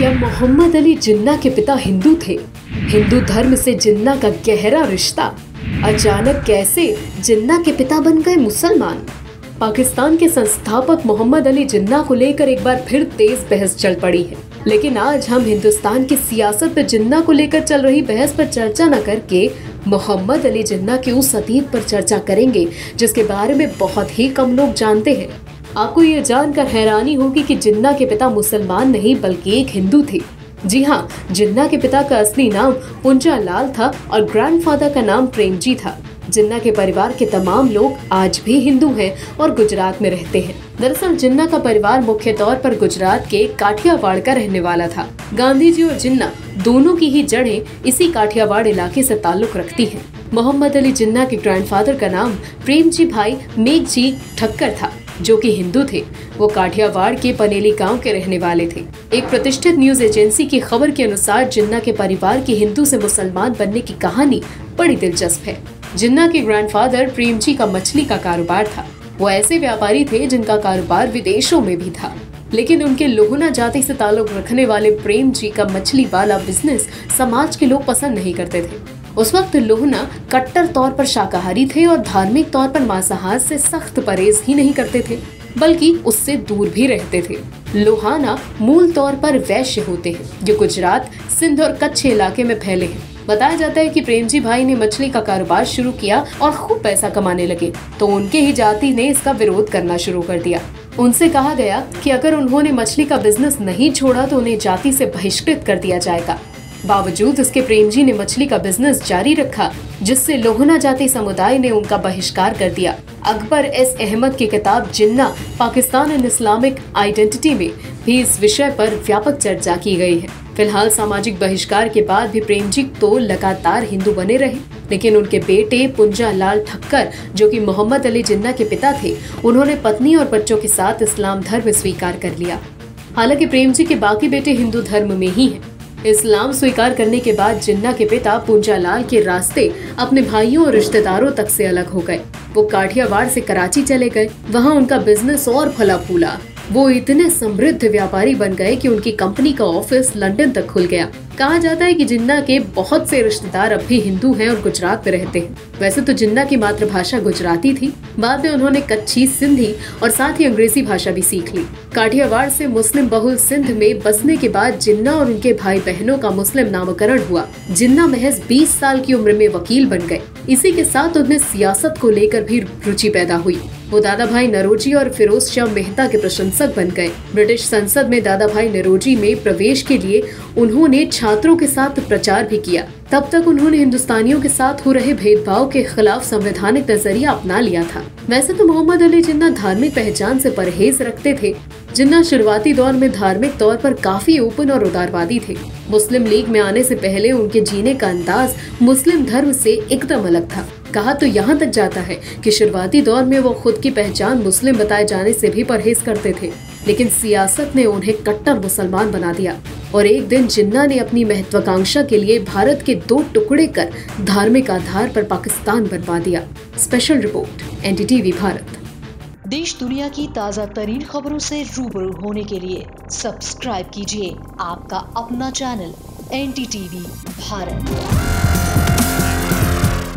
क्या मोहम्मद अली जिन्ना के पिता हिंदू थे? हिंदू धर्म से जिन्ना का गहरा रिश्ता। अचानक कैसे जिन्ना के पिता बन गए मुसलमान? पाकिस्तान के संस्थापक मोहम्मद अली जिन्ना को लेकर एक बार फिर तेज बहस चल पड़ी है। लेकिन आज हम हिंदुस्तान की सियासत में जिन्ना को लेकर चल रही बहस पर चर्चा न करके मोहम्मद अली जिन्ना के उस अतीत पर चर्चा करेंगे जिसके बारे में बहुत ही कम लोग जानते हैं। आपको ये जानकर हैरानी होगी कि जिन्ना के पिता मुसलमान नहीं बल्कि एक हिंदू थे। जी हाँ, जिन्ना के पिता का असली नाम पुंजा लाल था और ग्रैंडफादर का नाम प्रेमजी था। जिन्ना के परिवार के तमाम लोग आज भी हिंदू हैं और गुजरात में रहते हैं। दरअसल जिन्ना का परिवार मुख्य तौर पर गुजरात के काठियावाड़ का रहने वाला था। गांधी जी और जिन्ना दोनों की ही जड़ें इसी काठियावाड़ इलाके से ताल्लुक रखती हैं। मोहम्मद अली जिन्ना के ग्रैंडफादर का नाम प्रेमजी भाई मेघजी ठक्कर था, जो कि हिंदू थे। वो काठियावाड़ के पनेली गांव के रहने वाले थे। एक प्रतिष्ठित न्यूज एजेंसी की खबर के अनुसार जिन्ना के परिवार की हिंदू से मुसलमान बनने की कहानी बड़ी दिलचस्प है। जिन्ना के ग्रैंडफादर प्रेमजी का मछली का कारोबार था। वो ऐसे व्यापारी थे जिनका कारोबार विदेशों में भी था, लेकिन उनके लोहना जाति से ताल्लुक रखने वाले प्रेमजी का मछली वाला बिजनेस समाज के लोग पसंद नहीं करते थे। उस वक्त लोहना कट्टर तौर पर शाकाहारी थे और धार्मिक तौर पर मांसाहार से सख्त परहेज ही नहीं करते थे, बल्कि उससे दूर भी रहते थे। लोहाना मूल तौर पर वैश्य होते हैं, जो गुजरात, सिंध और कच्छ इलाके में फैले हैं। बताया जाता है कि प्रेमजी भाई ने मछली का कारोबार शुरू किया और खूब पैसा कमाने लगे, तो उनके ही जाति ने इसका विरोध करना शुरू कर दिया। उनसे कहा गया कि अगर उन्होंने मछली का बिजनेस नहीं छोड़ा तो उन्हें जाति से बहिष्कृत कर दिया जाएगा। बावजूद इसके प्रेमजी ने मछली का बिजनेस जारी रखा, जिससे लोहना जाति समुदाय ने उनका बहिष्कार कर दिया। अकबर एस अहमद की किताब जिन्ना पाकिस्तान एंड इस्लामिक आइडेंटिटी में भी इस विषय पर व्यापक चर्चा की गई है। फिलहाल सामाजिक बहिष्कार के बाद भी प्रेमजी तो लगातार हिंदू बने रहे, लेकिन उनके बेटे पुंजा लाल ठक्कर, जो कि मोहम्मद अली जिन्ना के पिता थे, उन्होंने पत्नी और बच्चों के साथ इस्लाम धर्म स्वीकार कर लिया। हालांकि प्रेमजी के बाकी बेटे हिंदू धर्म में ही हैं। इस्लाम स्वीकार करने के बाद जिन्ना के पिता पुंजा लाल के रास्ते अपने भाइयों और रिश्तेदारों तक से अलग हो गए। वो काठियावाड़ से कराची चले गए। वहाँ उनका बिजनेस और फला फूला। वो इतने समृद्ध व्यापारी बन गए कि उनकी कंपनी का ऑफिस लंदन तक खुल गया। कहा जाता है कि जिन्ना के बहुत से रिश्तेदार अब भी हिंदू हैं और गुजरात में रहते हैं। वैसे तो जिन्ना की मातृभाषा गुजराती थी, बाद में उन्होंने कच्छी, सिंधी और साथ ही अंग्रेजी भाषा भी सीख ली। काठियावाड़ से मुस्लिम बहुल सिंध में बसने के बाद जिन्ना और उनके भाई बहनों का मुस्लिम नामकरण हुआ। जिन्ना महज 20 साल की उम्र में वकील बन गए। इसी के साथ उन्हें सियासत को लेकर भी रुचि पैदा हुई। वो दादा भाई नरोजी और फिरोज शाह मेहता के प्रशंसक बन गए। ब्रिटिश संसद में दादा भाई नरोजी में प्रवेश के लिए उन्होंने छात्रों के साथ प्रचार भी किया। तब तक उन्होंने हिंदुस्तानियों के साथ हो रहे भेदभाव के खिलाफ संवैधानिक नजरिया अपना लिया था। वैसे तो मोहम्मद अली जिन्ना धार्मिक पहचान से परहेज रखते थे। जिन्ना शुरुआती दौर में धार्मिक तौर पर काफी ओपन और उदारवादी थे। मुस्लिम लीग में आने से पहले उनके जीने का अंदाज मुस्लिम धर्म से एकदम अलग था। कहा तो यहाँ तक जाता है कि शुरुआती दौर में वो खुद की पहचान मुस्लिम बताए जाने से भी परहेज करते थे, लेकिन सियासत ने उन्हें कट्टर मुसलमान बना दिया और एक दिन जिन्ना ने अपनी महत्वाकांक्षा के लिए भारत के 2 टुकड़े कर धार्मिक आधार पर पाकिस्तान बनवा दिया। Special report, NDTV Bharat. देश दुनिया की ताज़ा तरीन खबरों से रूबरू होने के लिए सब्सक्राइब कीजिए आपका अपना चैनल NDTV भारत।